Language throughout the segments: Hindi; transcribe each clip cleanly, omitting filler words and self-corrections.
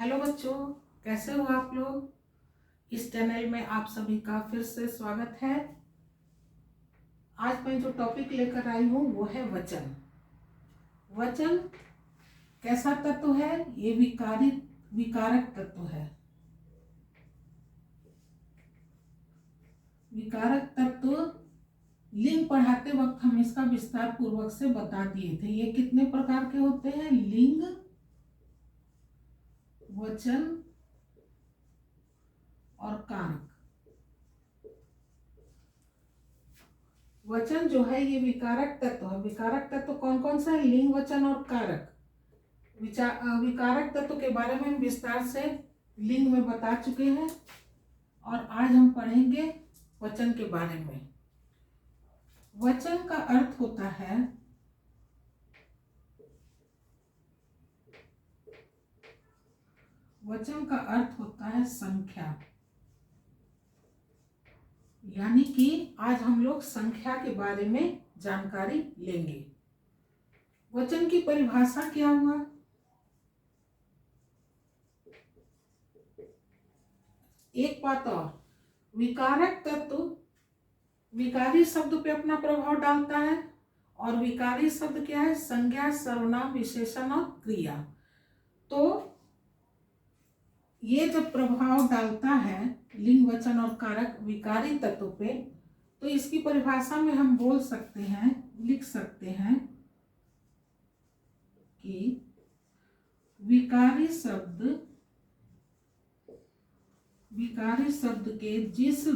हेलो बच्चों, कैसे हो आप लोग। इस चैनल में आप सभी का फिर से स्वागत है। आज मैं जो टॉपिक लेकर आई हूँ वो है वचन। वचन कैसा तत्व है? ये विकारक तत्व है। विकारक तत्व लिंग पढ़ाते वक्त हम इसका विस्तार पूर्वक से बता दिए थे। ये कितने प्रकार के होते हैं? लिंग, वचन और कारक। वचन जो है ये विकारक तत्व है। विकारक तत्व कौन कौन सा है? लिंग, वचन और कारक। विकारक तत्व के बारे में हम विस्तार से लिंग में बता चुके हैं और आज हम पढ़ेंगे वचन के बारे में। वचन का अर्थ होता है संख्या। यानी कि आज हम लोग संख्या के बारे में जानकारी लेंगे। वचन की परिभाषा क्या हुआ? एक बात और, विकारक तत्व विकारी शब्द पे अपना प्रभाव डालता है। और विकारी शब्द क्या है? संज्ञा, सर्वनाम, विशेषण और क्रिया। तो ये जब प्रभाव डालता है लिंग, वचन और कारक विकारी तत्व पे, तो इसकी परिभाषा में हम बोल सकते हैं, लिख सकते हैं कि विकारी शब्द के जिस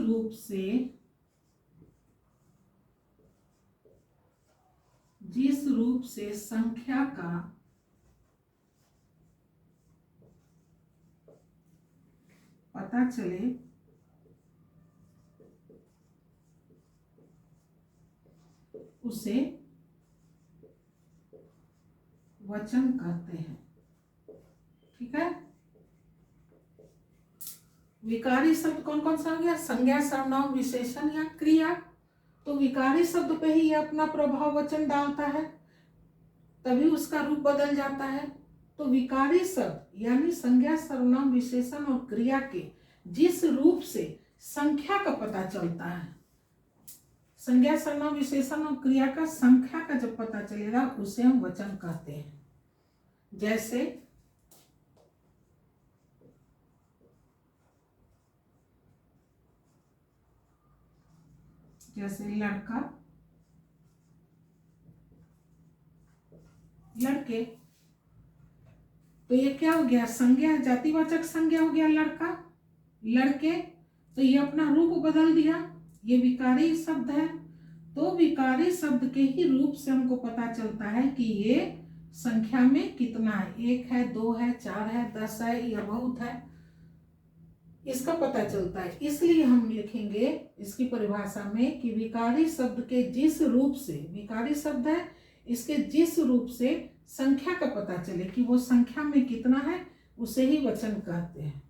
रूप से संख्या का पता चले उसे वचन कहते हैं। ठीक है। विकारी शब्द कौन कौन सा हो गया? संज्ञा, सर्वनाम, विशेषण या क्रिया। तो विकारी शब्द पे ही ये अपना प्रभाव वचन डालता है, तभी उसका रूप बदल जाता है। तो विकारी शब्द यानी संज्ञा, सर्वनाम, विशेषण और क्रिया के जिस रूप से संख्या का पता चलता है, संज्ञा, सर्वनाम, विशेषण और क्रिया का संख्या का जब पता चलेगा उसे हम वचन कहते हैं। जैसे लड़का, लड़के। तो ये क्या हो गया? संज्ञा, जातिवाचक संज्ञा हो गया लड़का, लड़के। तो ये अपना रूप बदल दिया, ये विकारी शब्द है। तो विकारी शब्द के ही रूप से हमको पता चलता है कि ये संख्या में कितना है, 1 है, 2 है, 4 है, 10 है या बहुत है, इसका पता चलता है। इसलिए हम लिखेंगे इसकी परिभाषा में कि विकारी शब्द के जिस रूप से, विकारी शब्द है, इसके जिस रूप से संख्या का पता चले कि वो संख्या में कितना है, उसे ही वचन कहते हैं।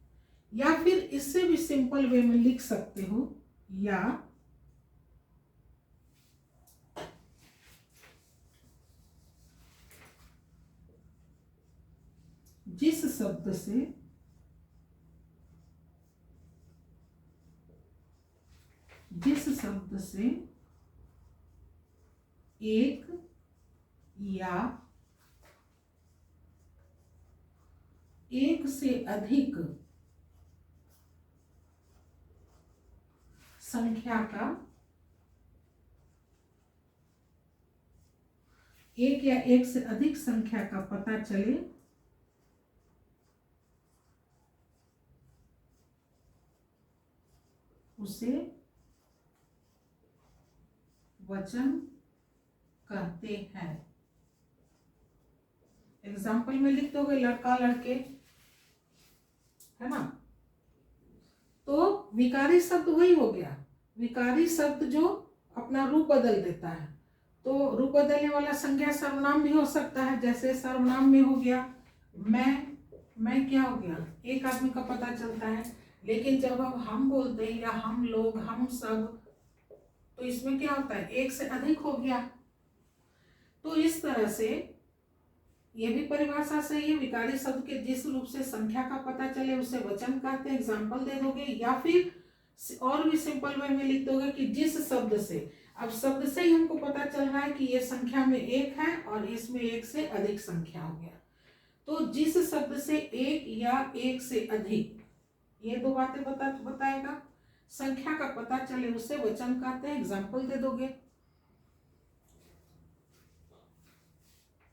या फिर इससे भी सिंपल वे में लिख सकते हो, या जिस शब्द से एक या एक से अधिक संख्या का, एक या एक से अधिक संख्या का पता चले उसे वचन कहते हैं। एग्जाम्पल में लिख दोगे लड़का, लड़के, है ना। तो विकारी शब्द वही हो गया, विकारी शब्द जो अपना रूप बदल देता है। तो रूप बदलने वाला संज्ञा सर्वनाम भी हो सकता है। जैसे सर्वनाम में हो गया मैं क्या हो गया? एक आदमी का पता चलता है। लेकिन जब अब हम बोलते हैं या हम लोग, हम सब, तो इसमें क्या होता है? एक से अधिक हो गया। तो इस तरह से ये भी परिभाषा सही है। विकारी शब्द के जिस रूप से संख्या का पता चले उसे वचन कहते हैं। एग्जाम्पल दे दोगे या फिर और भी सिंपल वे में लिख दोगे कि जिस शब्द से, अब शब्द से ही हमको पता चल रहा है कि ये संख्या में एक है और इसमें एक से अधिक संख्या हो गया। तो जिस शब्द से एक या एक से अधिक, ये दो बातें बताएगा, संख्या का पता चले उसे वचन कहते हैं। एग्जाम्पल दे दोगे।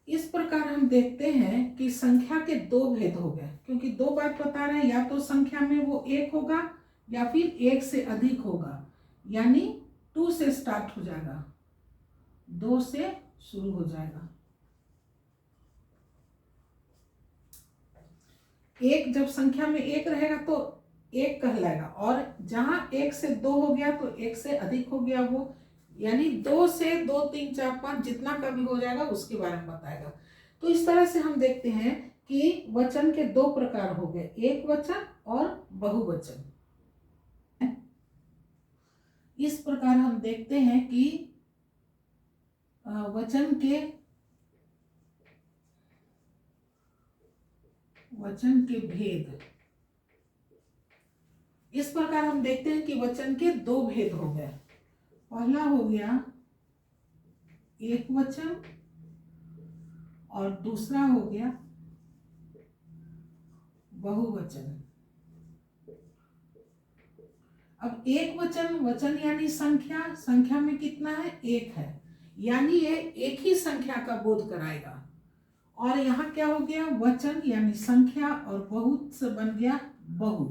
इस प्रकार हम देखते हैं कि संख्या के दो भेद हो गए, क्योंकि दो बात बता रहे हैं, या तो संख्या में वो एक होगा या फिर एक से अधिक होगा, यानी 2 से स्टार्ट हो जाएगा, 2 से शुरू हो जाएगा। एक जब संख्या में एक रहेगा तो एक कहलाएगा, और जहां 1 से 2 हो गया तो 1 से अधिक हो गया वो, यानी 2 से 2 3 4 5 जितना का भी हो जाएगा उसके बारे में बताएगा। तो इस तरह से हम देखते हैं कि वचन के दो प्रकार हो गए, एक वचन और बहुवचन। इस प्रकार हम देखते हैं कि वचन के भेद, इस प्रकार हम देखते हैं कि वचन के दो भेद हो गए। पहला हो गया एक वचन और दूसरा हो गया बहुवचन। अब एक वचन, वचन यानी संख्या, संख्या में कितना है, एक है, यानी ये एक ही संख्या का बोध कराएगा। और यहाँ क्या हो गया, वचन यानी संख्या और बहुत से बन गया बहु,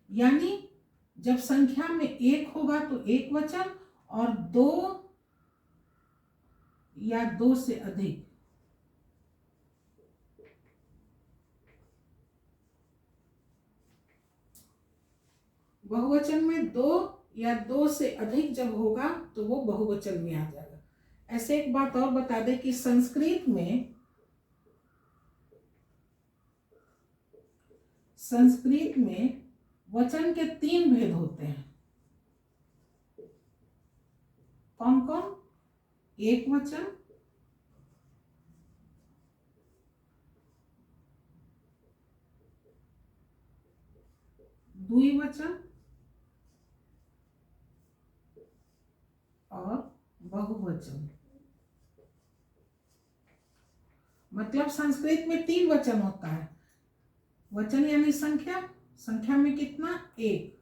यानी जब संख्या में एक होगा तो एक वचन, और दो या दो से अधिक, बहुवचन में दो या दो से अधिक जब होगा तो वो बहुवचन में आ जाएगा। ऐसे एक बात और बता दें कि संस्कृत में वचन के 3 भेद होते हैं। कौन कौन, एक वचन, द्विवचन और बहुवचन। मतलब संस्कृत में 3 वचन होता है। वचन यानी संख्या, संख्या में कितना, एक।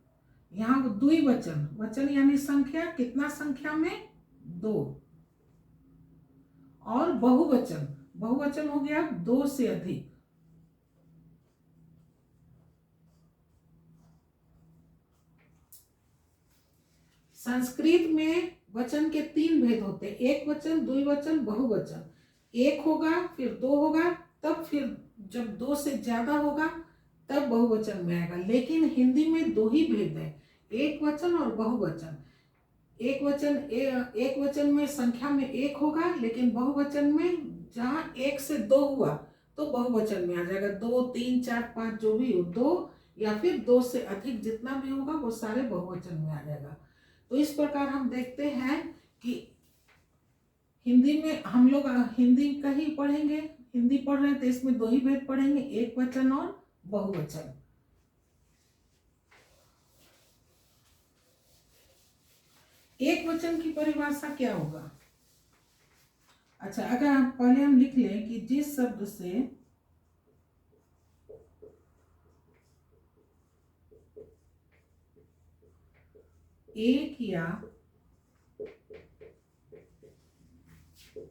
यहाँ द्विवचन, वचन यानी संख्या, कितना संख्या में, 2। और बहुवचन, बहुवचन हो गया 2 से अधिक। संस्कृत में वचन के 3 भेद होते हैं, एक वचन, द्विवचन, बहुवचन। एक होगा फिर 2 होगा, तब फिर जब 2 से ज्यादा होगा तब बहुवचन में आएगा। लेकिन हिंदी में 2 ही भेद है, एक वचन और बहुवचन। एक वचन में संख्या में एक होगा, लेकिन बहुवचन में जहाँ 1 से 2 हुआ तो बहुवचन में आ जाएगा। 2 3 4 5 जो भी हो, 2 या फिर 2 से अधिक जितना भी होगा वो सारे बहुवचन में आ जाएगा। तो इस प्रकार हम देखते हैं कि हिंदी में हम लोग हिंदी का ही पढ़ेंगे, हिंदी पढ़ रहे हैं तो इसमें 2 ही भेद पढ़ेंगे, एक वचन और बहुवचन। एक वचन की परिभाषा क्या होगा। अच्छा, अगर पहले हम लिख लें कि जिस शब्द से एक या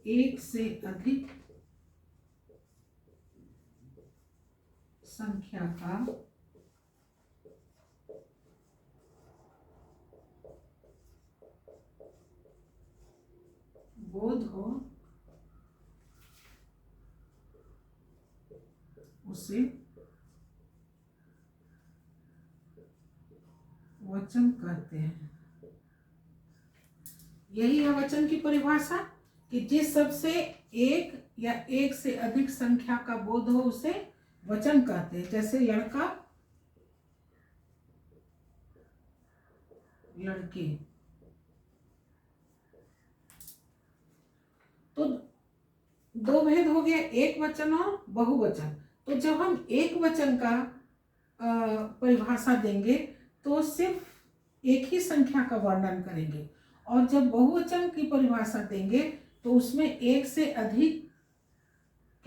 एक से अधिक संख्या का बोध हो उसे वचन कहते हैं। यही है वचन की परिभाषा, कि जिस शब्द से एक या एक से अधिक संख्या का बोध हो उसे वचन कहते हैं। जैसे लड़का, लड़के। तो दो भेद हो गया, एक वचन और बहुवचन। तो जब हम एक वचन का परिभाषा देंगे तो सिर्फ एक ही संख्या का वर्णन करेंगे, और जब बहुवचन की परिभाषा देंगे तो उसमें एक से अधिक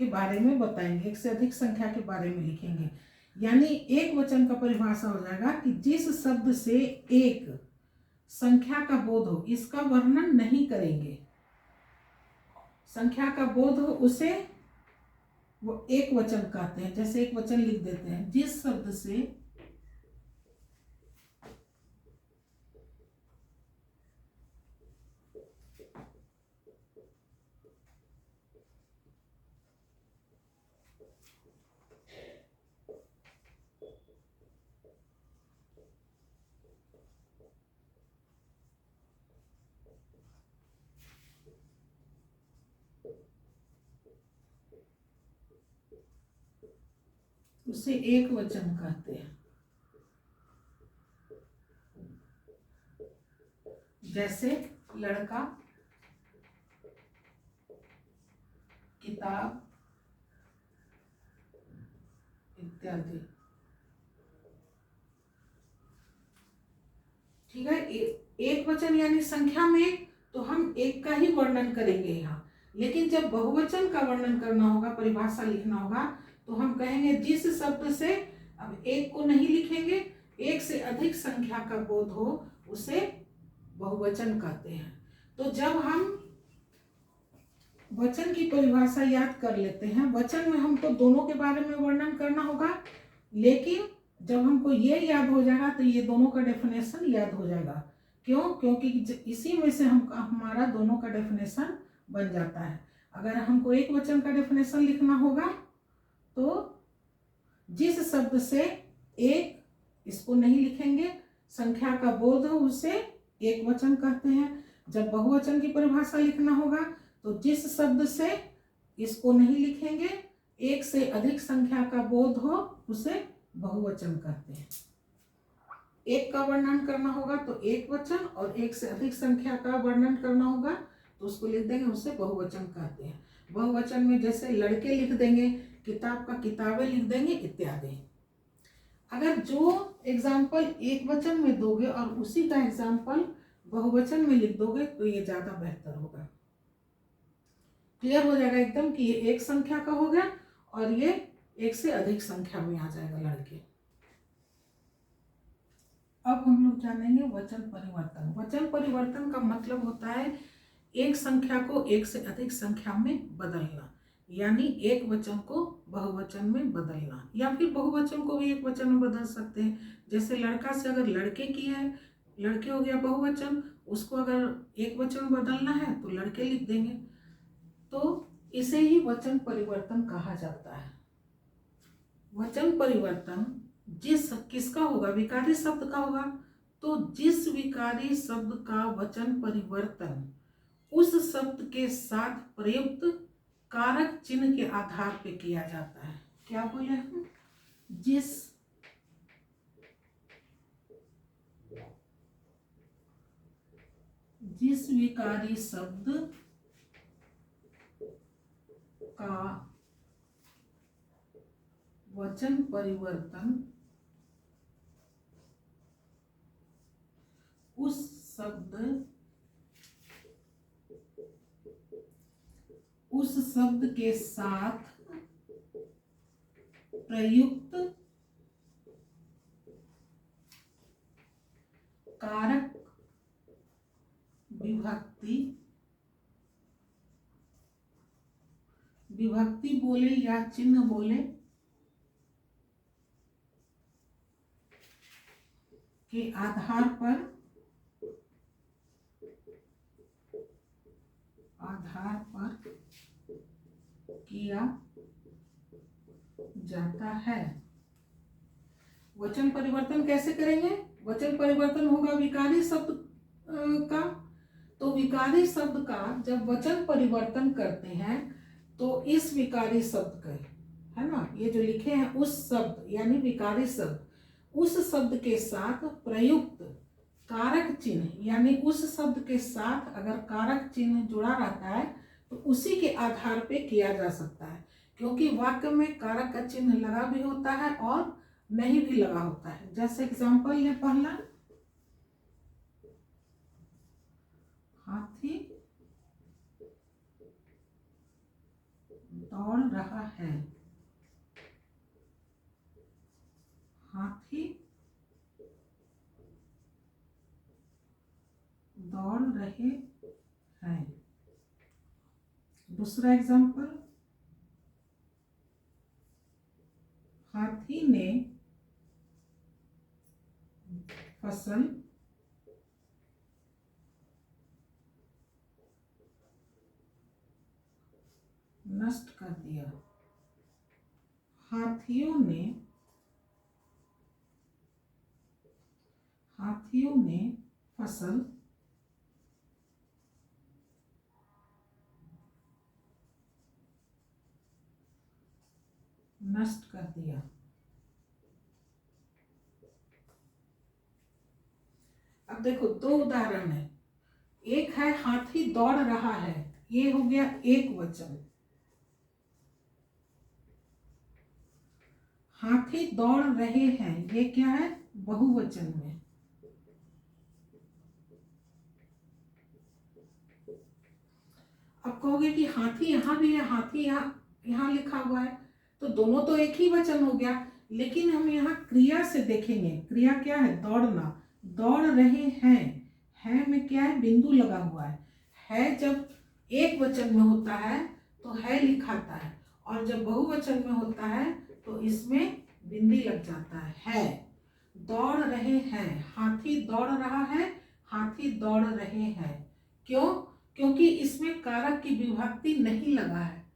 के बारे में बताएंगे, एक से अधिक संख्या के बारे में लिखेंगे। यानी एक वचन का परिभाषा हो जाएगा कि जिस शब्द से एक संख्या का बोध हो, इसका वर्णन नहीं करेंगे, संख्या का बोध हो उसे वो एक वचन कहते हैं। जैसे एक वचन लिख देते हैं, जिस शब्द से उसे एक वचन कहते हैं। जैसे लड़का, किताब इत्यादि। ठीक है, एक वचन यानी संख्या में तो हम एक का ही वर्णन करेंगे यहाँ, लेकिन जब बहुवचन का वर्णन करना होगा, परिभाषा लिखना होगा, तो हम कहेंगे जिस शब्द से, अब एक को नहीं लिखेंगे, एक से अधिक संख्या का बोध हो उसे बहुवचन कहते हैं। तो जब हम वचन की परिभाषा याद कर लेते हैं, वचन में हमको दोनों के बारे में वर्णन करना होगा, लेकिन जब हमको ये याद हो जाएगा तो ये दोनों का डेफिनेशन याद हो जाएगा। क्यों? क्योंकि इसी में से हम हमारा दोनों का डेफिनेशन बन जाता है। अगर हमको एक वचन का डेफिनेशन लिखना होगा तो जिस शब्द से एक, इसको नहीं लिखेंगे, संख्या का बोध हो उसे एक वचन कहते हैं। जब बहुवचन की परिभाषा लिखना होगा तो जिस शब्द से, इसको नहीं लिखेंगे, एक से अधिक संख्या का बोध हो उसे बहुवचन कहते हैं। एक का वर्णन करना होगा तो एक वचन, और एक से अधिक संख्या का वर्णन करना होगा तो उसको लिख देंगे, उसे बहुवचन कहते हैं। बहुवचन में जैसे लड़के लिख देंगे, किताब का किताबें लिख देंगे इत्यादि। अगर जो एग्जाम्पल एक वचन में दोगे और उसी का एग्जाम्पल बहुवचन में लिख दोगे तो ये ज्यादा बेहतर होगा। क्लियर हो जाएगा एकदम कि ये एक संख्या का हो गया और ये एक से अधिक संख्या में आ जाएगा लड़के। अब हम लोग जानेंगे वचन परिवर्तन। वचन परिवर्तन का मतलब होता है एक संख्या को एक से अधिक संख्या में बदलना, यानी एक वचन को बहुवचन में बदलना, या फिर बहुवचन को भी एक वचन में बदल सकते हैं। जैसे लड़का से अगर लड़के की है, लड़के हो गया बहुवचन, उसको अगर एक वचन में बदलना है तो लड़के लिख देंगे। तो इसे ही वचन परिवर्तन कहा जाता है। वचन परिवर्तन किसका होगा? विकारी शब्द का होगा। तो जिस विकारी शब्द का वचन परिवर्तन उस शब्द के साथ प्रयुक्त कारक चिन्ह के आधार पे किया जाता है। क्या बोले हम? जिस विकारी शब्द का वचन परिवर्तन उस शब्द के साथ प्रयुक्त कारक विभक्ति बोले या चिन्ह बोले के आधार पर किया जाता है। वचन परिवर्तन कैसे करेंगे? वचन परिवर्तन होगा विकारी शब्द का। तो विकारी शब्द का जब वचन परिवर्तन करते हैं तो इस विकारी शब्द का, है ना, ये जो लिखे हैं उस शब्द यानी विकारी शब्द, उस शब्द के साथ प्रयुक्त कारक चिन्ह, यानी उस शब्द के साथ अगर कारक चिन्ह जुड़ा रहता है तो उसी के आधार पे किया जा सकता है, क्योंकि वाक्य में कारक का चिन्ह लगा भी होता है और नहीं भी लगा होता है। जैसे एग्जाम्पल है पहला, हाथी दौड़ रहा है। हाथी दौड़ रहे हैं। दूसरा एग्जाम्पल, हाथी ने फसल नष्ट कर दिया। हाथियों ने फसल नष्ट कर दिया। अब देखो दो उदाहरण है। एक है हाथी दौड़ रहा है, ये हो गया एक वचन। हाथी दौड़ रहे हैं, ये क्या है, बहुवचन में। अब कहोगे कि हाथी यहाँ भी है, हाथी यहाँ लिखा हुआ है, तो दोनों तो एक ही वचन हो गया। लेकिन हम यहाँ क्रिया से देखेंगे। क्रिया क्या है, दौड़ना। दौड़ रहे हैं, है में क्या है, बिंदु लगा हुआ है जब एक वचन में होता है तो है लिखाता है, और जब बहुवचन में होता है तो इसमें बिंदी लग जाता है। दौड़ रहे हैं, हाथी दौड़ रहा है, हाथी दौड़ रहे हैं। क्यों? क्योंकि इसमें कारक की विभक्ति नहीं लगा है।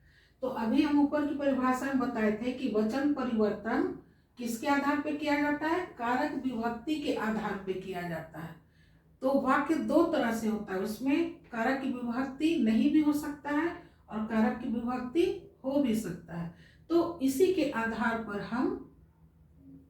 तो अभी हम ऊपर की परिभाषा में बताए थे कि वचन परिवर्तन किसके आधार पे किया जाता है, कारक विभक्ति के आधार पे किया जाता है। तो वाक्य दो तरह से होता है, उसमें कारक की विभक्ति नहीं भी हो सकता है और कारक की विभक्ति हो भी सकता है। तो इसी के आधार पर हम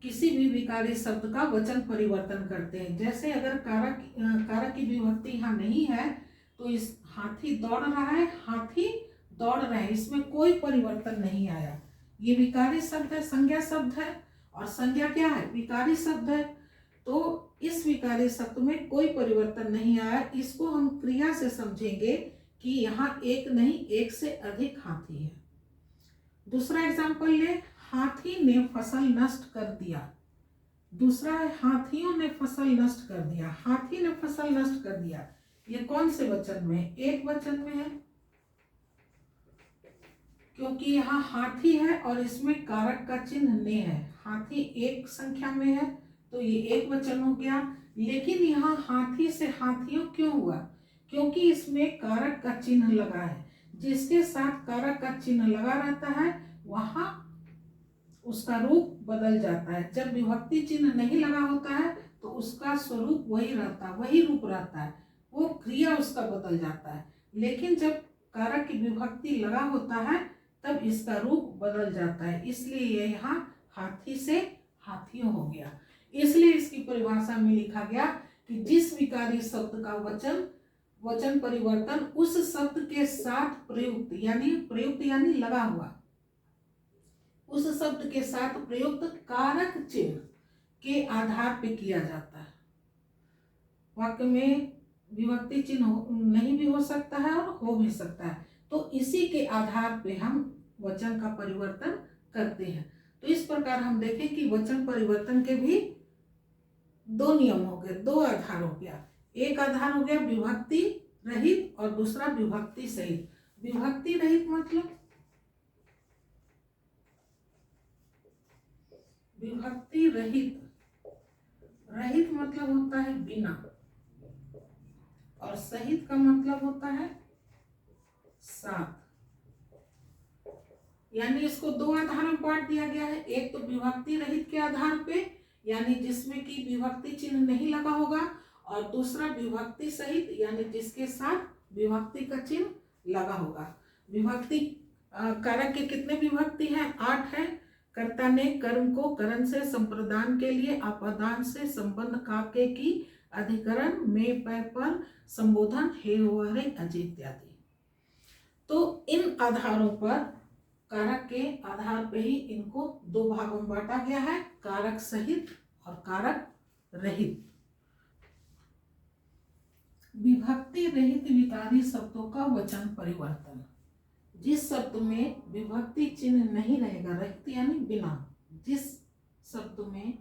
किसी भी विकारी शब्द का वचन परिवर्तन करते हैं। जैसे अगर कारक की विभक्ति यहाँ नहीं है तो इस हाथी दौड़ रहा है, हाथी दौड़ रहे हैं, इसमें कोई परिवर्तन नहीं आया। ये विकारी शब्द है, संज्ञा शब्द है, और संज्ञा क्या है, विकारी शब्द है। तो इस विकारी शब्द में कोई परिवर्तन नहीं आया। इसको हम क्रिया से समझेंगे कि यहाँ एक नहीं एक से अधिक हाथी है। दूसरा एग्जाम्पल ले, हाथी ने फसल नष्ट कर दिया। दूसरा है हाथियों ने फसल नष्ट कर दिया। हाथी ने फसल नष्ट कर दिया, ये कौन से वचन में है, एक वचन में है, क्योंकि यहाँ हाथी है और इसमें कारक का चिन्ह ने है। हाथी एक संख्या में है तो ये एक वचन हो गया। लेकिन यहाँ हाथी से हाथियों क्यों हुआ, क्योंकि इसमें कारक का चिन्ह लगा है। जिसके साथ कारक का चिन्ह लगा रहता है वहां उसका रूप बदल जाता है। जब विभक्ति चिन्ह नहीं लगा होता है तो उसका स्वरूप वही रहता है, वही रूप रहता है, वो क्रिया उसका बदल जाता है। लेकिन जब कारक की विभक्ति लगा होता है तब इसका रूप बदल जाता है। इसलिए ये यहाँ हाथी से हाथियों हो गया। इसलिए इसकी परिभाषा में लिखा गया कि जिस विकारी शब्द का वचन परिवर्तन उस शब्द के साथ प्रयुक्त यानी लगा हुआ, उस शब्द के साथ प्रयुक्त कारक चिन्ह के आधार पे किया जाता है। वाक्य में विभक्ति चिन्ह नहीं भी हो सकता है और हो भी सकता है। तो इसी के आधार पे हम वचन का परिवर्तन करते हैं। तो इस प्रकार हम देखें कि वचन परिवर्तन के भी दो नियम हो गए, दो आधार हो गया। एक आधार हो गया विभक्ति रहित और दूसरा विभक्ति सहित। विभक्ति रहित मतलब, विभक्ति रहित मतलब होता है बिना, और सहित का मतलब होता है साथ। यानी इसको दो आधार में बांट दिया गया है। एक तो विभक्ति रहित के आधार पे, यानी जिसमें कि विभक्ति चिन्ह नहीं लगा होगा, और दूसरा विभक्ति सहित यानी जिसके साथ विभक्ति का चिन्ह लगा होगा। विभक्ति कारक के कितने विभक्ति हैं, 8 है। कर्ता ने कर्म को करण से संप्रदान के लिए अपादान से संबंध काव्य की अधिकरण में पर संबोधन हे हो रे अजय इत्यादि। तो इन आधारों पर, कारक के आधार पे ही इनको दो भागों में बांटा गया है, कारक सहित और कारक रहित। विभक्ति रहित विकारी शब्दों का वचन परिवर्तन। जिस शब्द में विभक्ति चिन्ह नहीं रहेगा, रहित यानी बिना, जिस शब्द में,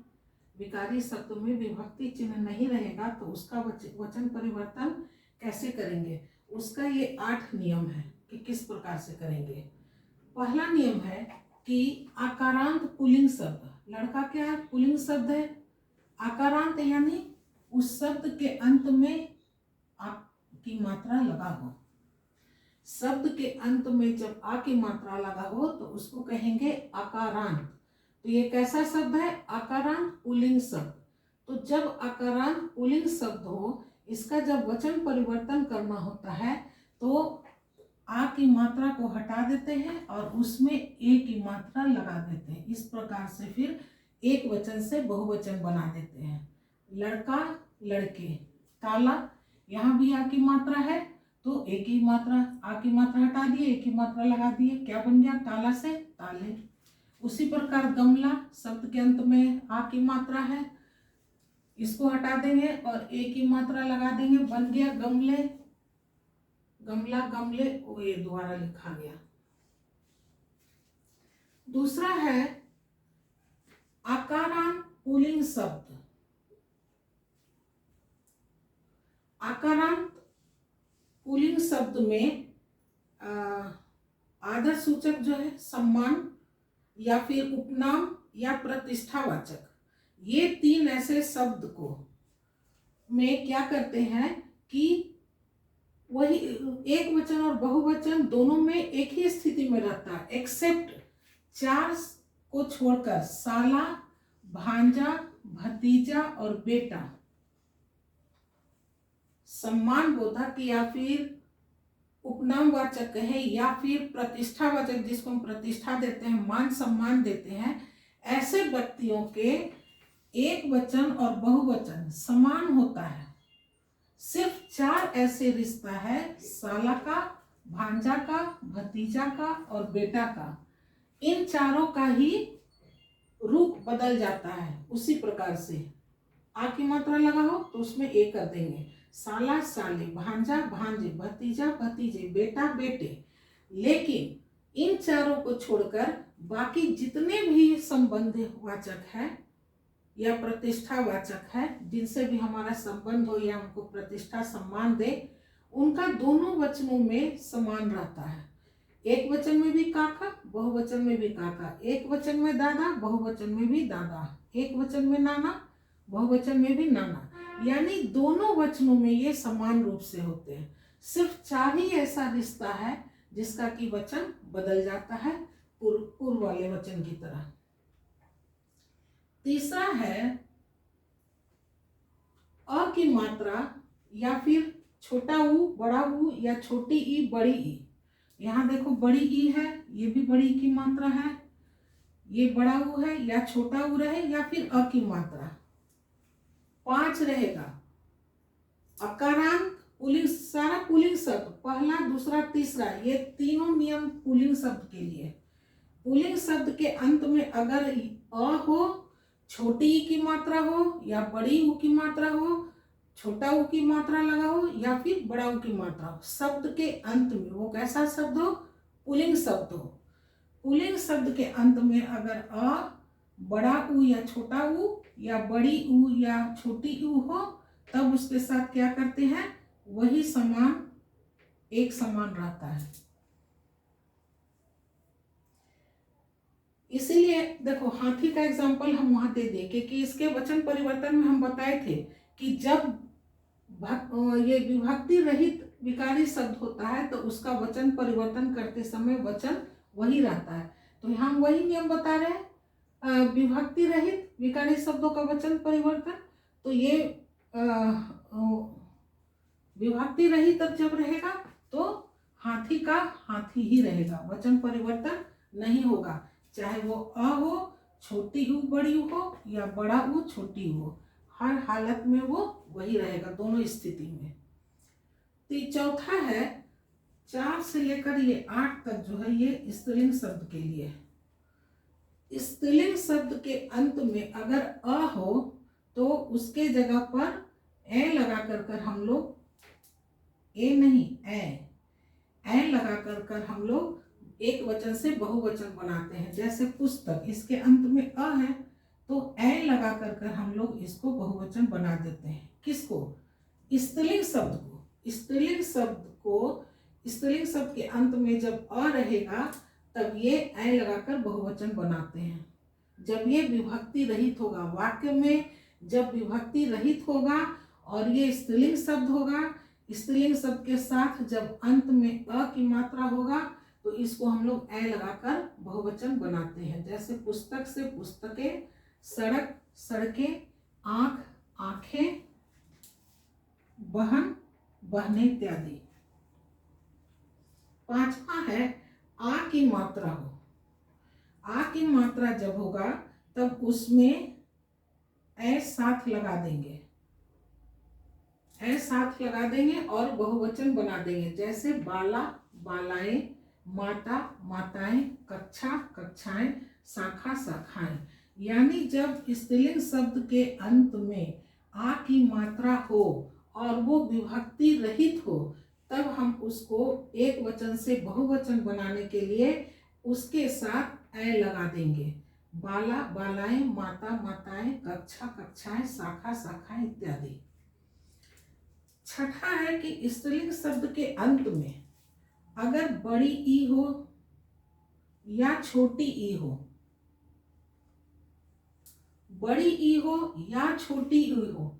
विकारी शब्द में विभक्ति चिन्ह नहीं रहेगा, तो उसका वचन परिवर्तन कैसे करेंगे, उसका ये 8 नियम है कि किस प्रकार से करेंगे। पहला नियम है कि आकारांत पुल्लिंग शब्द, लड़का क्या है, पुल्लिंग शब्द है। आकारांत यानी उस शब्द के अंत में आ की मात्रा लगा हो। शब्द के अंत में जब आ की मात्रा लगा हो तो उसको कहेंगे आकारांत। तो ये कैसा शब्द है, आकारांत पुल्लिंग शब्द। तो जब आकारांत पुल्लिंग शब्द हो, इसका जब वचन परिवर्तन करना होता है तो आ की मात्रा को हटा देते हैं और उसमें ए की मात्रा लगा देते हैं। इस प्रकार से फिर एक वचन से बहुवचन बना देते हैं। लड़का, लड़के। ताला, यहाँ भी आ की मात्रा है तो ए की मात्रा, आ की मात्रा हटा दिए, ए की मात्रा लगा दिए, क्या बन गया, ताला से ताले। उसी प्रकार गमला, शब्द के अंत में आ की मात्रा है, इसको हटा देंगे और ए की मात्रा लगा देंगे, बन गया गमले। गमला, गमले, वो ये दोबारा लिखा गया। दूसरा है आकारांत पुल्लिंग शब्द। आकारांत पुल्लिंग शब्द में आदर सूचक जो है, सम्मान या फिर उपनाम या प्रतिष्ठावाचक, ये 3 ऐसे शब्द को में क्या करते हैं कि वही एक वचन और बहुवचन दोनों में एक ही स्थिति में रहता है, एक्सेप्ट 4 को छोड़कर, साला, भांजा, भतीजा और बेटा। सम्मान बोधक या फिर उपनामवाचक कहे या फिर प्रतिष्ठावाचक, जिसको हम प्रतिष्ठा देते हैं, मान सम्मान देते हैं, ऐसे व्यक्तियों के एक वचन और बहुवचन समान होता है। सिर्फ 4 ऐसे रिश्ता है, साला का, भांजा का, भतीजा का और बेटा का। इन चारों का ही रूप बदल जाता है। उसी प्रकार से आ की मात्रा लगा हो तो उसमें ए कर देंगे, साला साले, भांजा भांजे, भतीजा भतीजे, बेटा बेटे। लेकिन इन चारों को छोड़कर बाकी जितने भी संबंधवाचक है या प्रतिष्ठावाचक है, जिनसे भी हमारा संबंध हो या उनको प्रतिष्ठा सम्मान दे, उनका दोनों वचनों में समान रहता है। एक वचन में भी काका, बहुवचन में भी काका, एक वचन में दादा, बहुवचन में भी दादा, एक वचन में नाना, बहुवचन में भी नाना, यानी दोनों वचनों में ये समान रूप से होते हैं। सिर्फ 4 ही ऐसा रिश्ता है जिसका कि वचन बदल जाता है पूर्व वाले वचन की तरह। तीसरा है अ की मात्रा या फिर छोटा ऊ, बड़ा ऊ या छोटी ई, बड़ी ई। यहाँ देखो बड़ी ई है, ये भी बड़ी की मात्रा है, ये बड़ा ऊ है या छोटा ऊ रहे या फिर अ की मात्रा। 5 रहेगा अकारांत पुल्लिंग, सारा पुल्लिंग शब्द, पहला, दूसरा, तीसरा, ये तीनों नियम पुल्लिंग शब्द के लिए। पुल्लिंग शब्द के अंत में अगर अ हो, छोटी ई की मात्रा हो या बड़ी ऊ की मात्रा हो, छोटा ऊ की मात्रा लगा हो या फिर बड़ा ऊ की मात्रा हो, शब्द के अंत में वो कैसा शब्द हो, पुल्लिंग शब्द हो। पुल्लिंग शब्द के अंत में अगर अ, बड़ा ऊ या छोटा ऊ या बड़ी ऊ या छोटी ऊ हो, तब उसके साथ क्या करते हैं, वही समान, एक समान रहता है। इसीलिए देखो हाथी का एग्जाम्पल हम वहां दे दें कि इसके वचन परिवर्तन में हम बताए थे कि जब ये विभक्ति रहित विकारी शब्द होता है तो उसका वचन परिवर्तन करते समय वचन वही रहता है। तो यहाँ हम वही नियम बता रहे हैं, विभक्ति रहित विकारी शब्दों का वचन परिवर्तन। तो ये विभक्ति रहित जब रहेगा तो हाथी का हाथी ही रहेगा, वचन परिवर्तन नहीं होगा, चाहे वो अ हो, छोटी ऊ बड़ी ऊ हो या बड़ा ऊ छोटी ऊ हो, हर हालत में वो वही रहेगा दोनों स्थिति में। तो चौथा है 4 से लेकर ये 8 तक जो है ये स्त्रीलिंग शब्द के लिए है। स्त्रीलिंग शब्द के अंत में अगर अ हो तो उसके जगह पर ए लगा कर हम लोग, ए नहीं ए लगा कर हम लोग एक वचन से बहुवचन बनाते हैं। जैसे पुस्तक, इसके अंत में अ है तो ए लगा कर हम लोग इसको बहुवचन बना देते हैं। किसको? स्त्रीलिंग शब्द को। स्त्रीलिंग शब्द के अंत में जब अ रहेगा तब ये ए लगाकर बहुवचन बनाते हैं। जब ये विभक्ति रहित होगा, वाक्य में जब विभक्ति रहित होगा और ये स्त्रीलिंग शब्द होगा, स्त्रीलिंग शब्द के साथ जब अंत में अ की मात्रा होगा तो इसको हम लोग ए लगाकर बहुवचन बनाते हैं। जैसे पुस्तक से पुस्तकें, सड़क सड़कें, आँख आँखें, बहन बहनें इत्यादि। 5वां है आ की मात्रा हो। आ की मात्रा जब होगा तब उसमें ए साथ लगा देंगे, ए साथ लगा देंगे और बहुवचन बना देंगे। जैसे बाला बालाएं, माता माताएं, कक्षा कक्षाएं, शाखा शाखाएं। यानी जब स्त्रीलिंग शब्द के अंत में आ की मात्रा हो और वो विभक्ति रहित हो तब हम उसको एक वचन से बहुवचन बनाने के लिए उसके साथ ए लगा देंगे। बाला बालाएं, माता माताएं, कक्षा कक्षाएं, शाखा शाखाएं इत्यादि। 6ठा है कि स्त्रीलिंग शब्द के अंत में अगर बड़ी ई हो या छोटी ई हो, बड़ी ई हो या छोटी ई हो,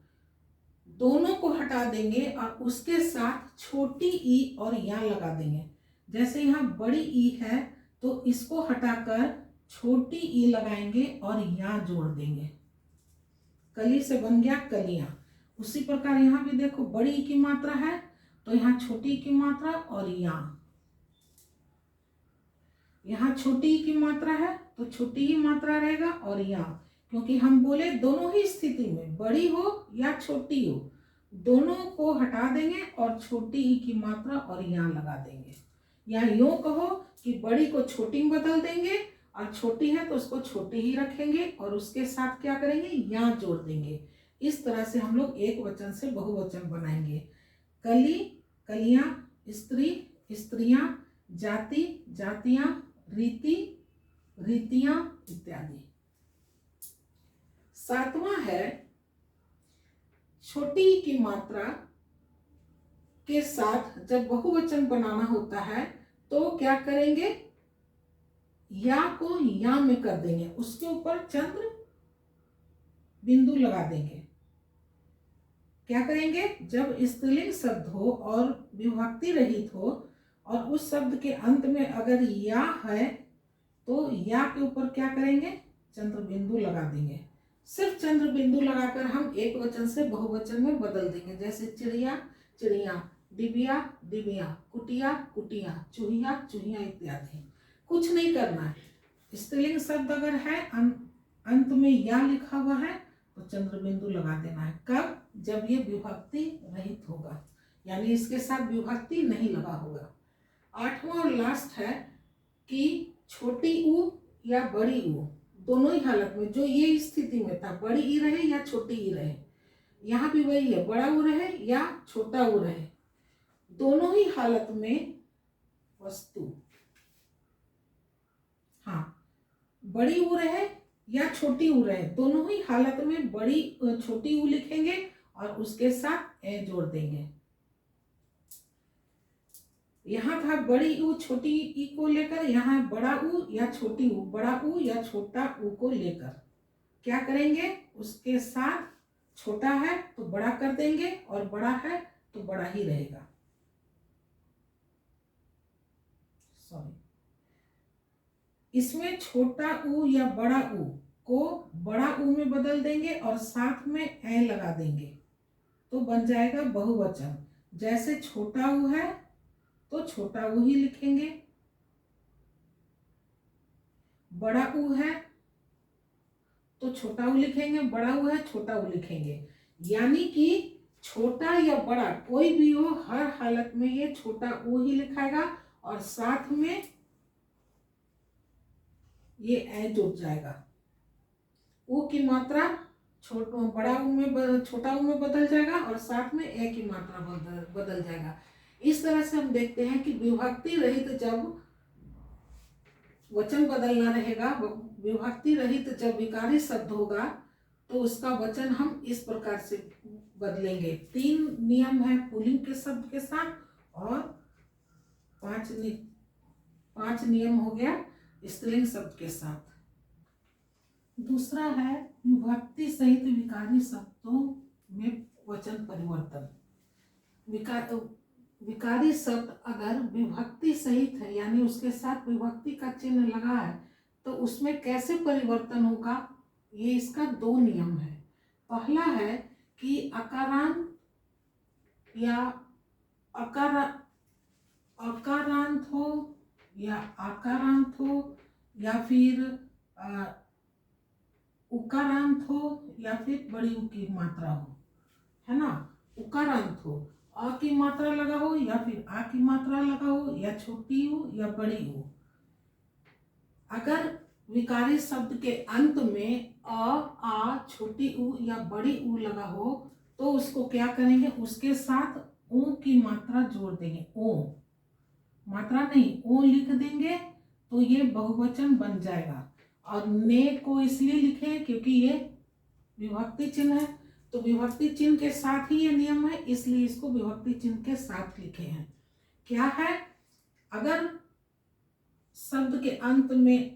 दोनों को हटा देंगे और उसके साथ छोटी ई और या लगा देंगे। जैसे यहाँ बड़ी ई है तो इसको हटाकर छोटी ई लगाएंगे और या जोड़ देंगे। कली से बन गया कलियां। उसी प्रकार यहाँ भी देखो बड़ी ई की मात्रा है तो यहाँ छोटी ई की मात्रा और यहाँ छोटी ई की मात्रा है तो छोटी ही मात्रा रहेगा और या, क्योंकि हम बोले दोनों ही स्थिति में बड़ी हो या छोटी हो दोनों को हटा देंगे और छोटी ई की मात्रा और या लगा देंगे। या यूं कहो कि बड़ी को छोटी में बदल देंगे और छोटी है तो उसको छोटी ही रखेंगे और उसके साथ क्या करेंगे, या जोड़ देंगे। इस तरह से हम लोग एक वचन से बहुवचन बनाएंगे। कली कलियां, स्त्री स्त्रियां, जाति जातियां, रीति रीतियां इत्यादि। 7वां है छोटी ई की मात्रा के साथ जब बहुवचन बनाना होता है तो क्या करेंगे, या को या में कर देंगे, उसके ऊपर चंद्र बिंदु लगा देंगे। क्या करेंगे, जब स्त्रीलिंग शब्द हो और विभक्ति रहित हो और उस शब्द के अंत में अगर या है तो या के ऊपर क्या करेंगे, चंद्र बिंदु लगा देंगे। सिर्फ चंद्र बिंदु लगाकर हम एक वचन से बहुवचन में बदल देंगे। जैसे चिड़िया चिड़िया, डिबिया डिबिया, कुटिया कुटिया, चूहिया चूहिया इत्यादि। कुछ नहीं करना है। स्त्रीलिंग शब्द अगर है अंत में या लिखा हुआ है तो चंद्र बिंदु लगा देना है। कब, जब ये विभक्ति रहित होगा, यानी इसके साथ विभक्ति नहीं लगा होगा। 8वां और लास्ट है कि छोटी ऊ या बड़ी ऊ, दोनों ही हालत में जो ये स्थिति में था, बड़ी ई रहे या छोटी ई रहे, यहाँ भी वही है, बड़ा ऊ रहे या छोटा ऊ रहे, दोनों ही हालत में वस्तु, हाँ बड़ी ऊ रहे या छोटी ऊ रहे, दोनों ही हालत में बड़ी छोटी ऊ लिखेंगे और उसके साथ ए जोड़ देंगे। यहाँ था बड़ी ऊ छोटी ई को लेकर, यहाँ बड़ा ऊ या छोटी ऊ, बड़ा ऊ या छोटा ऊ को लेकर क्या करेंगे, उसके साथ छोटा है तो बड़ा कर देंगे और बड़ा है तो बड़ा ही रहेगा। सॉरी, इसमें छोटा ऊ या बड़ा ऊ को बड़ा ऊ में बदल देंगे और साथ में ए लगा देंगे तो बन जाएगा बहुवचन। जैसे छोटा ऊ है तो छोटा ऊ ही लिखेंगे, बड़ा ऊ है तो छोटा ऊ लिखेंगे, बड़ा ऊ है छोटा ऊ लिखेंगे। यानी कि छोटा या बड़ा कोई भी हो, हर हालत में ये छोटा ऊ ही लिखाएगा और साथ में ये ए जुड़ जाएगा। ऊ की मात्रा बड़ा ऊ में छोटा ऊ में बदल जाएगा और साथ में ए की मात्रा बदल जाएगा। इस तरह से हम देखते हैं कि विभक्ति रहित जब वचन बदलना रहेगा, विभक्ति रहित जब विकारी शब्द होगा तो उसका वचन हम इस प्रकार से बदलेंगे। 3 नियम है पुल्लिंग के शब्द के साथ और 5 नियम हो गया स्त्रीलिंग शब्द के साथ। दूसरा है विभक्ति सहित विकारी शब्दों में वचन परिवर्तन। विकारी शब्द अगर विभक्ति सहित है यानी उसके साथ विभक्ति का चिन्ह लगा है तो उसमें कैसे परिवर्तन होगा, ये इसका 2 नियम है। पहला है कि अकारांत या अकारांत हो या आकारांत हो या फिर उकारांत हो या फिर बड़ी ऊ की मात्रा हो, है ना। उकारांत हो, अ की मात्रा लगा हो या फिर आ की मात्रा लगा हो या छोटी ऊ या बड़ी ऊ। अगर विकारी शब्द के अंत में आ छोटी ऊ या बड़ी ऊ लगा हो तो उसको क्या करेंगे, उसके साथ ओ की मात्रा जोड़ देंगे। ओ मात्रा नहीं, ओ लिख देंगे तो ये बहुवचन बन जाएगा। और ने को इसलिए लिखे क्योंकि ये विभक्ति चिन्ह है, तो विभक्ति चिन्ह के साथ ही ये नियम है, इसलिए इसको विभक्ति चिन्ह के साथ लिखे हैं। क्या है, अगर शब्द के अंत में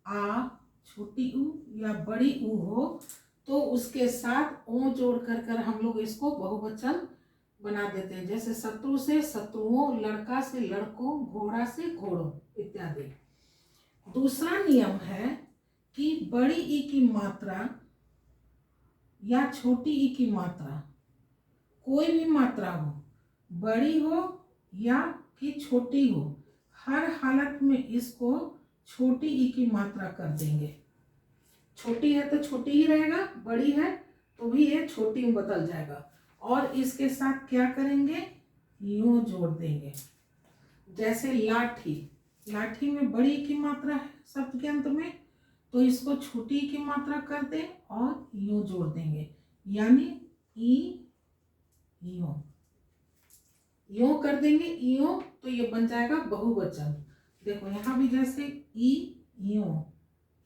आ छोटी ऊ या बड़ी ऊ हो तो उसके साथ ओ जोड़ कर हम लोग इसको बहुवचन बना देते हैं। जैसे शत्रु से शत्रुओं, लड़का से लड़कों, घोड़ा से घोड़ों इत्यादि। दूसरा नियम है कि बड़ी ई की मात्रा या छोटी ई की मात्रा, कोई भी मात्रा हो, बड़ी हो या कि छोटी हो, हर हालत में इसको छोटी ई की मात्रा कर देंगे। छोटी है तो छोटी ही रहेगा, बड़ी है तो भी ये छोटी में बदल जाएगा। और इसके साथ क्या करेंगे, यूं जोड़ देंगे। जैसे लाठी, लाठी में बड़ी की मात्रा है शब्द के अंत में, तो इसको छोटी की मात्रा कर दे और यूं जोड़ देंगे, यानी यूं यूं कर देंगे, यूं, तो ये बन जाएगा बहुवचन। देखो यहाँ भी जैसे यूं,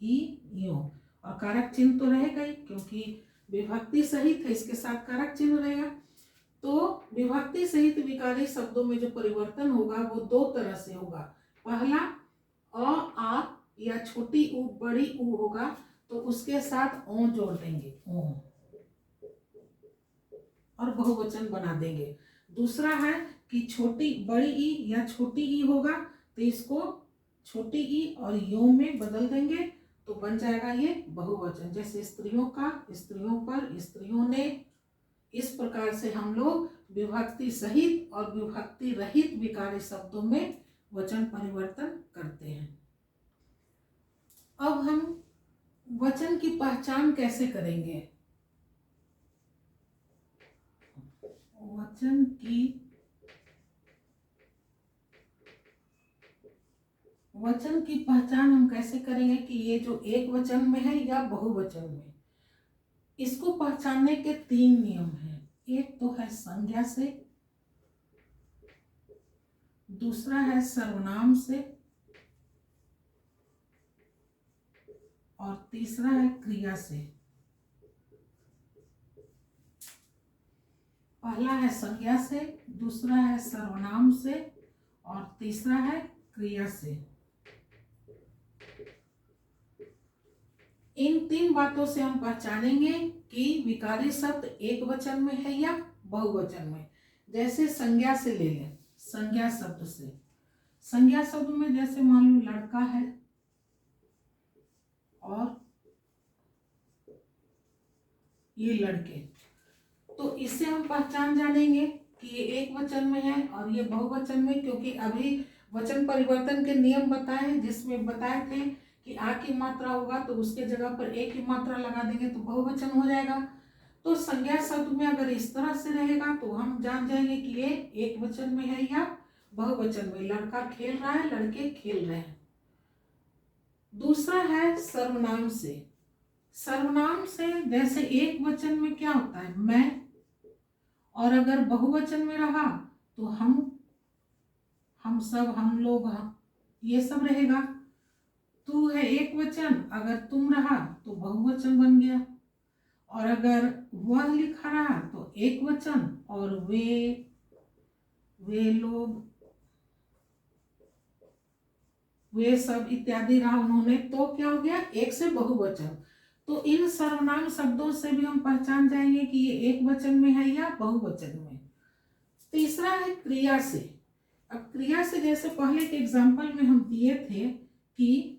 यूं, और कारक चिन्ह तो रहेगा ही क्योंकि विभक्ति सहित है, इसके साथ कारक चिन्ह रहेगा। तो विभक्ति सहित विकारी शब्दों में जो परिवर्तन होगा वो 2 तरह से होगा। पहला आ या छोटी ऊ बड़ी ऊ होगा तो उसके साथ ओ जोड़ देंगे, ओ, और बहुवचन बना देंगे। दूसरा है कि छोटी बड़ी ई या छोटी ई होगा तो इसको छोटी ई और यो में बदल देंगे तो बन जाएगा ये बहुवचन। जैसे स्त्रियों का, स्त्रियों पर, स्त्रियों ने। इस प्रकार से हम लोग विभक्ति सहित और विभक्ति रहित विकारी शब्दों में वचन परिवर्तन करते हैं। अब हम वचन की पहचान कैसे करेंगे। वचन की पहचान हम कैसे करेंगे कि ये जो एक वचन में है या बहुवचन में। इसको पहचानने के 3 नियम हैं। एक तो है संज्ञा से, दूसरा है सर्वनाम से और तीसरा है क्रिया से। पहला है संज्ञा से, दूसरा है सर्वनाम से और तीसरा है क्रिया से। इन 3 बातों से हम पहचानेंगे कि विकारी शब्द एक वचन में है या बहुवचन में। जैसे संज्ञा से ले लें, संज्ञा शब्द से, संज्ञा शब्द में जैसे मान लो लड़का है और ये लड़के, तो इससे हम पहचान जानेंगे कि ये एक वचन में है और ये बहुवचन में, क्योंकि अभी वचन परिवर्तन के नियम बताए जिसमें बताए थे कि आ की मात्रा होगा तो उसके जगह पर ए की मात्रा लगा देंगे तो बहुवचन हो जाएगा। तो संज्ञा शब्द में अगर इस तरह से रहेगा तो हम जान जाएंगे कि ये एक वचन में है या बहुवचन में। लड़का खेल रहा है, लड़के खेल रहे हैं। दूसरा है सर्वनाम से। सर्वनाम से जैसे एक वचन में क्या होता है, मैं, और अगर बहुवचन में रहा तो हम सब, हम लोग, ये सब रहेगा। तू है एक वचन, अगर तुम रहा तो बहुवचन बन गया। और अगर वह लिखा रहा तो एक वचन, और वे लोग, वे सब इत्यादि रहा उन्होंने, तो क्या हो गया, एक से बहुवचन। तो इन सर्वनाम शब्दों से भी हम पहचान जाएंगे कि ये एक वचन में है या बहुवचन में। तीसरा है क्रिया से। अब क्रिया से जैसे पहले के एग्जाम्पल में हम दिए थे कि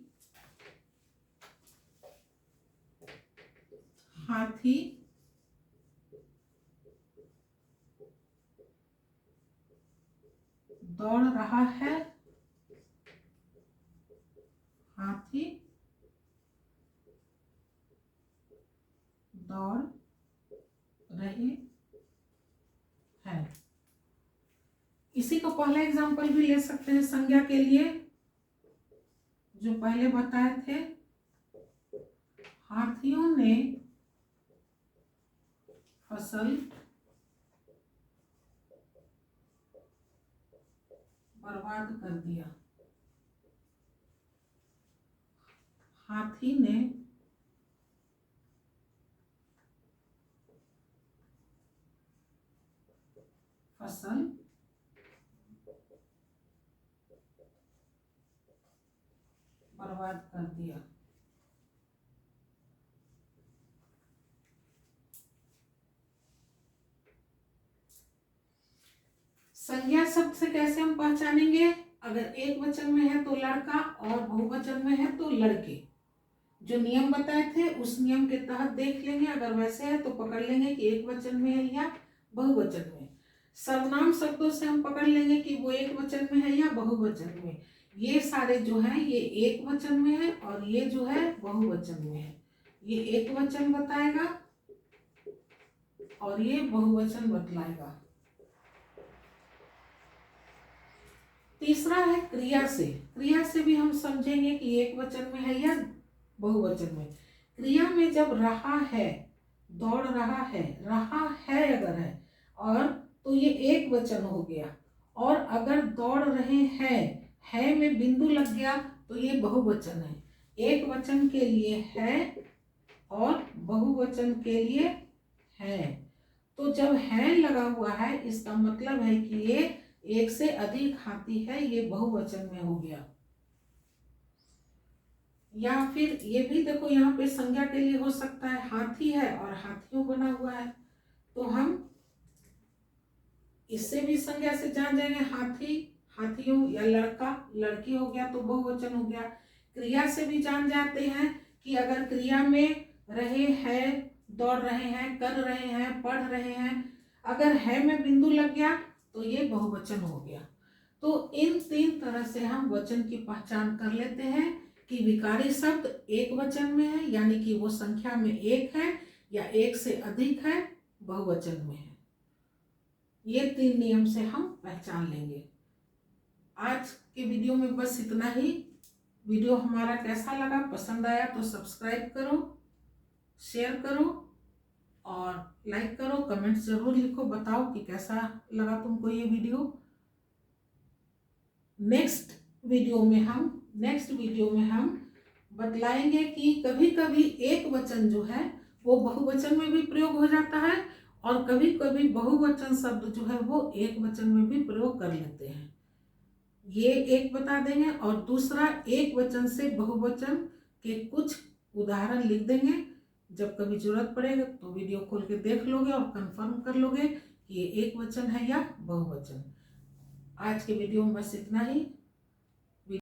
हाथी दौड़ रहा है, हाथी दौड़ रहे हैं। इसी को पहला एग्जाम्पल भी ले सकते हैं संज्ञा के लिए, जो पहले बताए थे। हाथियों ने फसल बर्बाद कर दिया। हाथी ने फसल बर्बाद कर दिया। संज्ञा शब्द से कैसे हम पहचानेंगे, अगर एक वचन में है तो लड़का और बहुवचन में है तो लड़के। जो नियम बताए थे उस नियम के तहत देख लेंगे, अगर वैसे है तो पकड़ लेंगे कि एक वचन में है या बहुवचन में। सर्वनाम शब्दों से हम पकड़ लेंगे कि वो एक वचन में है या बहुवचन में। ये सारे जो है ये एक वचन में है और ये जो है बहुवचन में है। ये एक वचन बताएगा और ये बहुवचन बतलाएगा। तीसरा है क्रिया से। क्रिया से भी हम समझेंगे कि एक वचन में है या बहुवचन में। क्रिया में जब रहा है, दौड़ रहा है अगर है, और तो ये एक वचन हो गया। और अगर दौड़ रहे हैं, है में बिंदु लग गया तो ये बहुवचन है। एक वचन के लिए है और बहुवचन के लिए है। तो जब है लगा हुआ है इसका मतलब है कि ये एक से अधिक हाथी है, ये बहुवचन में हो गया। या फिर ये भी देखो यहाँ पे संज्ञा के लिए हो सकता है, हाथी है और हाथियों बना हुआ है, तो हम इससे भी संज्ञा से जान जाएंगे हाथी, हाथियों, या लड़का, लड़की हो गया तो बहुवचन हो गया। क्रिया से भी जान जाते हैं कि अगर क्रिया में रहे हैं, दौड़ रहे हैं, कर रहे हैं, पढ़ रहे हैं, अगर है में बिंदु लग गया तो ये बहुवचन हो गया। तो इन तीन तरह से हम वचन की पहचान कर लेते हैं कि विकारी शब्द एक वचन में है, यानी कि वो संख्या में एक है या एक से अधिक है, बहुवचन में है। ये तीन नियम से हम पहचान लेंगे। आज के वीडियो में बस इतना ही। वीडियो हमारा कैसा लगा, पसंद आया तो सब्सक्राइब करो, शेयर करो और लाइक करो, कमेंट्स जरूर लिखो, बताओ कि कैसा लगा तुमको ये वीडियो। नेक्स्ट वीडियो में हम बतलाएंगे कि कभी कभी एक वचन जो है वो बहुवचन में भी प्रयोग हो जाता है और कभी कभी बहुवचन शब्द जो है वो एक वचन में भी प्रयोग कर लेते हैं। ये एक बता देंगे और दूसरा एक वचन से बहुवचन के कुछ उदाहरण लिख देंगे। जब कभी जरूरत पड़ेगा तो वीडियो खोल के देख लोगे और कंफर्म कर लोगे कि ये एक वचन है या बहुवचन। आज के वीडियो में बस इतना ही।